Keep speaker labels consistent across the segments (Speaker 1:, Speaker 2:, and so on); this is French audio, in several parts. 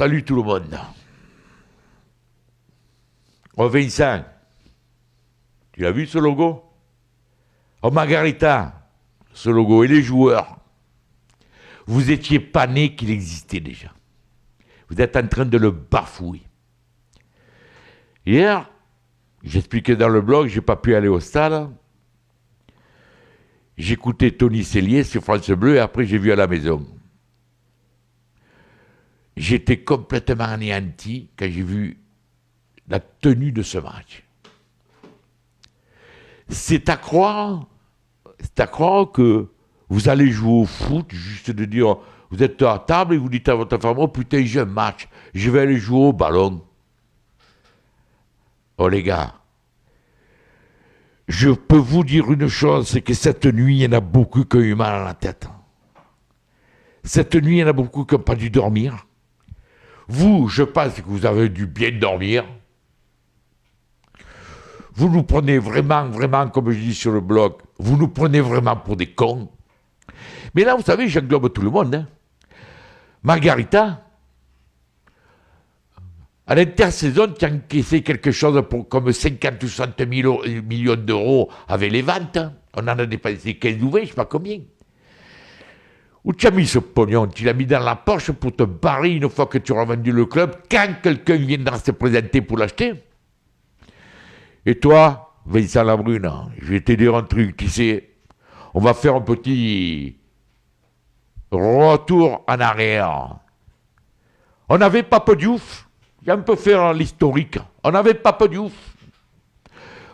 Speaker 1: Salut tout le monde. Oh Vincent, tu l'as vu ce logo? Oh Margarita, ce logo et les joueurs. Vous étiez pas né qu'il existait déjà. Vous êtes en train de le bafouer. Hier, j'expliquais dans le blog, j'ai pas pu aller au stade. J'écoutais Tony Cellier sur France Bleu et après j'ai vu à la maison. J'étais complètement anéanti quand j'ai vu la tenue de ce match. C'est à croire que vous allez jouer au foot, juste de dire, vous êtes à table et vous dites à votre femme, oh putain, j'ai un match, je vais aller jouer au ballon. Oh les gars, je peux vous dire une chose, c'est que cette nuit, il y en a beaucoup qui ont eu mal à la tête. Cette nuit, il y en a beaucoup qui n'ont pas dû dormir. Vous, je pense que vous avez dû bien dormir. Vous nous prenez vraiment, comme je dis sur le blog, vous nous prenez vraiment pour des cons. Mais là, vous savez, j'englobe tout le monde. Hein. Margarita, à l'intersaison, tu as encaissé quelque chose comme 50 ou 60 millions d'euros avec les ventes. On en a dépensé 15 ou 20, je ne sais pas combien. Où tu as mis ce pognon? Tu l'as mis dans la poche pour te barrer une fois que tu auras vendu le club, quand quelqu'un viendra se présenter pour l'acheter. Et toi, Vincent Labrune, je vais te dire un truc, tu sais, on va faire un petit retour en arrière. On avait Pape Diouf, j'ai un peu fait l'historique, on avait Pape Diouf.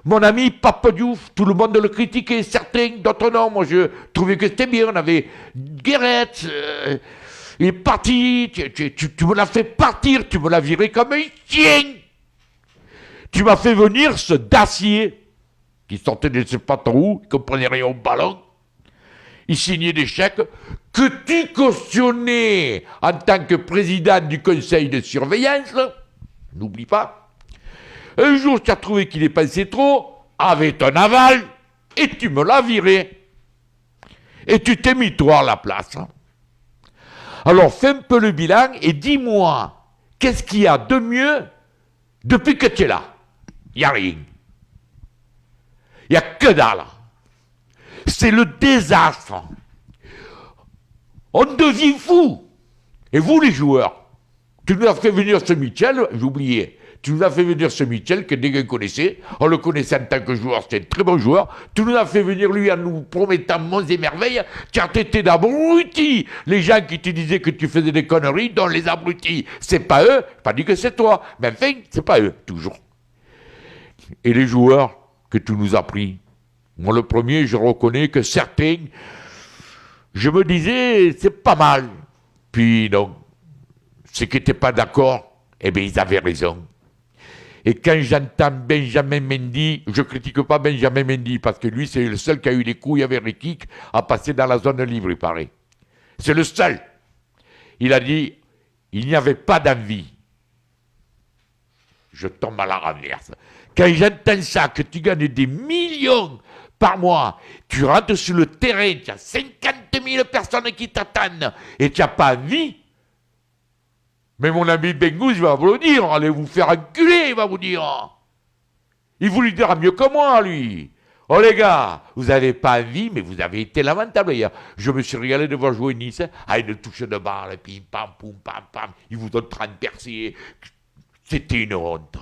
Speaker 1: Mon ami Pape Diouf, tout le monde le critiquait, certains, d'autres non. Moi, je trouvais que c'était bien. On avait Guéret, il est parti, tu me l'as fait partir, tu me l'as viré comme un chien. Tu m'as fait venir ce Dacier, qui sortait de ses patrouilles, il ne comprenait rien au ballon. Il signait des chèques que tu cautionnais en tant que président du conseil de surveillance. N'oublie pas. Un jour, tu as trouvé qu'il dépensait trop, avec ton aval, et tu me l'as viré. Et tu t'es mis toi à la place. Alors, fais un peu le bilan et dis-moi, qu'est-ce qu'il y a de mieux depuis que tu es là? Il n'y a rien. Il n'y a que dalle. C'est le désastre. On devient fou. Et vous, les joueurs, tu nous as fait venir ce Michel, j'oubliais. Tu nous as fait venir ce Michel que dès qu'on connaissait, on le connaissait en tant que joueur, c'était un très bon joueur. Tu nous as fait venir lui en nous promettant monts et merveilles, car tu étais d'abrutis. Les gens qui te disaient que tu faisais des conneries, dont les abrutis, c'est pas eux, pas dit que c'est toi, mais enfin, c'est pas eux, toujours. Et les joueurs que tu nous as pris, moi le premier, je reconnais que certains, je me disais, c'est pas mal. Puis non, ceux qui n'étaient pas d'accord, eh bien ils avaient raison. Et quand j'entends Benjamin Mendy, je ne critique pas Benjamin Mendy, parce que lui, c'est le seul qui a eu les couilles avec Rekik à passer dans la zone libre, il paraît. C'est le seul. Il a dit, il n'y avait pas d'envie. Je tombe à la renverse. Quand j'entends ça, que tu gagnes des millions par mois, tu rentres sur le terrain, tu as 50 000 personnes qui t'attendent, et tu n'as pas envie. Mais mon ami Bengous, il va vous le dire, allez vous faire enculer, il va vous dire. Il vous le dira mieux que moi, lui. Oh les gars, vous n'avez pas envie, mais vous avez été lamentable hier. Je me suis régalé de voir jouer Nice, à une touche de balle, pim, pam, poum, pam, pam, ils vous donnent 30 percées. C'était une honte.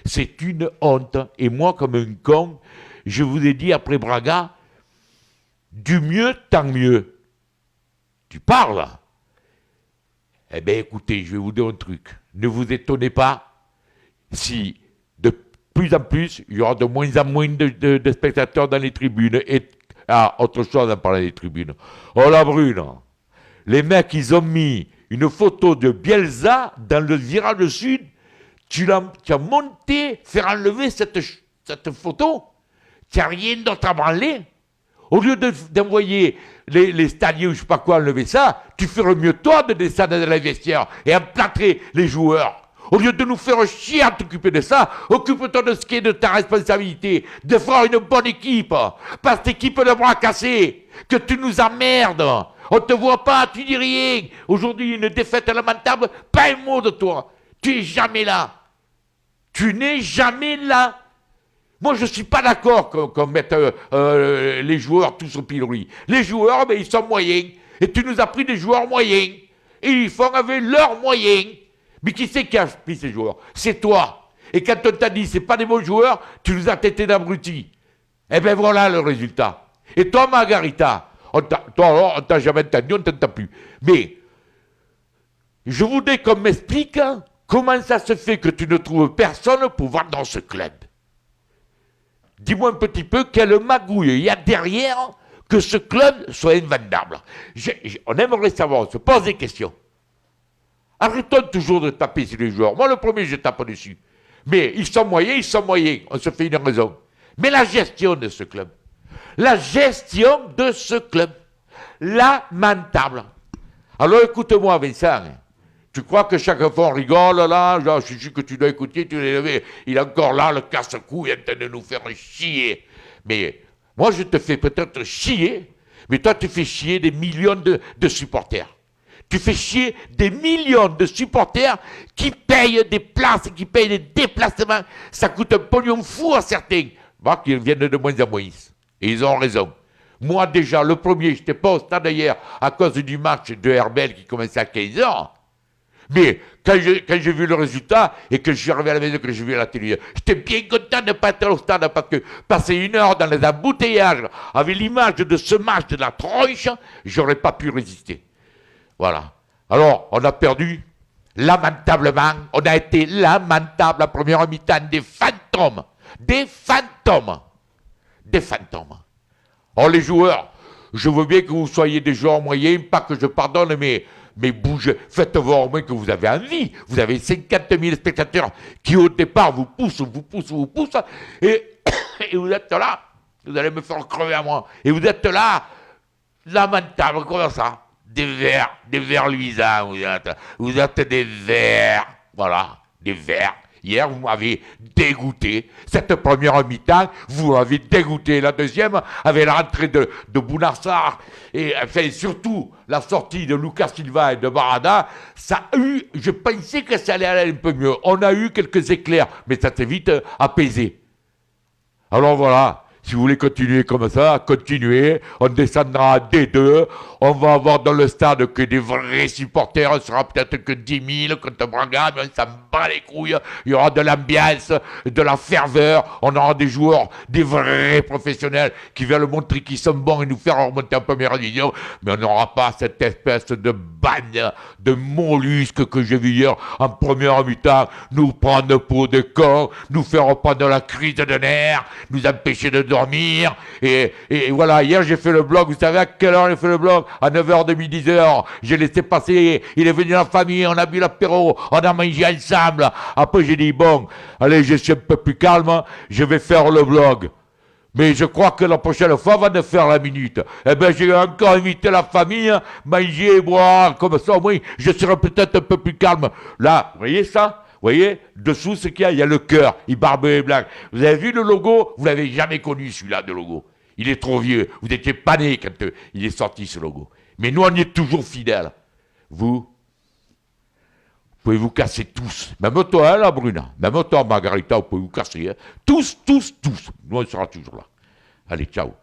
Speaker 1: C'est une honte. Et moi, comme un con, je vous ai dit après Braga, du mieux, tant mieux. Tu parles. Eh bien, écoutez, je vais vous dire un truc. Ne vous étonnez pas si, de plus en plus, il y aura de moins en moins de spectateurs dans les tribunes. Et, autre chose en parlant des tribunes. Oh, la brune. Les mecs, ils ont mis une photo de Bielsa dans le virage sud. Tu as monté, faire enlever cette photo. Tu n'as rien d'autre à branler. Au lieu d'envoyer les stadiers ou je ne sais pas quoi enlever ça, tu ferais mieux toi de descendre dans les vestiaires et emplâtrer les joueurs. Au lieu de nous faire chier à t'occuper de ça, occupe-toi de ce qui est de ta responsabilité, de faire une bonne équipe. Pas cette équipe de bras cassés, que tu nous emmerdes. On ne te voit pas, tu dis rien. Aujourd'hui, une défaite lamentable, pas un mot de toi. Tu es jamais là. Tu n'es jamais là. Moi, je ne suis pas d'accord qu'on mette les joueurs tous au pilori. Les joueurs, ben, ils sont moyens. Et tu nous as pris des joueurs moyens. Et ils font avec leurs moyens. Mais qui c'est qui a pris ces joueurs? C'est toi. Et quand on t'a dit, c'est pas des bons joueurs, tu nous as traités d'abrutis. Eh bien, voilà le résultat. Et toi, Margarita, toi, on t'a jamais entendu, on ne t'entend plus. Mais, je voudrais qu'on m'explique comment ça se fait que tu ne trouves personne pour voir dans ce club. Dis-moi un petit peu quelle magouille il y a derrière que ce club soit invendable. On aimerait savoir, on se pose des questions. Arrêtons toujours de taper sur les joueurs. Moi, le premier, je tape dessus. Mais ils sont moyens, on se fait une raison. Mais la gestion de ce club, lamentable. Alors écoute-moi, Vincent. Tu crois que chaque fois on rigole là, genre, je suis sûr que tu dois écouter, tu l'as levé, il est encore là, le casse-cou, il est en train de nous faire chier. Mais moi je te fais peut-être chier, mais toi tu fais chier des millions de supporters. Tu fais chier des millions de supporters qui payent des places, qui payent des déplacements. Ça coûte un pognon fou à certains. Moi, qui viennent de moins en moins. Et ils ont raison. Moi déjà, le premier, je n'étais pas au stade hier à cause du match de Herbel qui commençait à 15 h. Mais quand j'ai vu le résultat et que je suis arrivé à la maison, que j'ai vu à la télé, j'étais bien content de ne pas être au stade parce que passer une heure dans les embouteillages avec l'image de ce match de la tronche, j'aurais pas pu résister. Voilà. Alors, on a perdu lamentablement, on a été lamentable la première mi-temps, des fantômes. Des fantômes. Des fantômes. Or, les joueurs, je veux bien que vous soyez des joueurs moyens, pas que je pardonne, mais bougez, faites voir au moins que vous avez envie. Vous avez 50 000 spectateurs qui, au départ, vous poussent, et vous êtes là, vous allez me faire crever à moi, et vous êtes là, lamentable, comme ça. Des vers luisants, vous êtes des vers, voilà, des vers. Hier, vous m'avez dégoûté. Cette première mi-temps, vous m'avez dégoûté. La deuxième, avec la rentrée de Bounassar, et enfin, surtout la sortie de Lucas Silva et de Barada, ça a eu, je pensais que ça allait aller un peu mieux. On a eu quelques éclairs, mais ça s'est vite apaisé. Alors voilà. Si vous voulez continuer comme ça, continuez. On descendra à D2. On va avoir dans le stade que des vrais supporters. On sera peut-être que 10 000 contre Braga, mais on s'en bat les couilles. Il y aura de l'ambiance, de la ferveur. On aura des joueurs, des vrais professionnels qui viennent montrer qu'ils sont bons et nous faire remonter en première division. Mais on n'aura pas cette espèce de bande de mollusques que j'ai vu hier en première mi-temps nous prendre pour des cons, nous faire prendre la crise de nerfs, nous empêcher de dormir, et voilà, hier j'ai fait le blog, vous savez à quelle heure j'ai fait le blog? À 9h30, 10h, j'ai laissé passer, il est venu la famille, on a bu l'apéro, on a mangé ensemble, après j'ai dit bon, allez je suis un peu plus calme, je vais faire le blog. Mais je crois que la prochaine fois, on va de faire la minute. Eh bien, j'ai encore invité la famille, manger, boire, comme ça, au moins, je serai peut-être un peu plus calme. Là, vous voyez ça? Vous voyez, dessous, ce qu'il y a, il y a le cœur, il barbé et blanc. Vous avez vu le logo? Vous l'avez jamais connu, celui-là, de logo. Il est trop vieux. Vous étiez pas né quand il est sorti, ce logo. Mais nous, on y est toujours fidèles. Vous pouvez vous casser tous. Même toi, hein, là, Bruna. Même toi, Margarita, vous pouvez vous casser. Hein. Tous. Nous, on sera toujours là. Allez, ciao.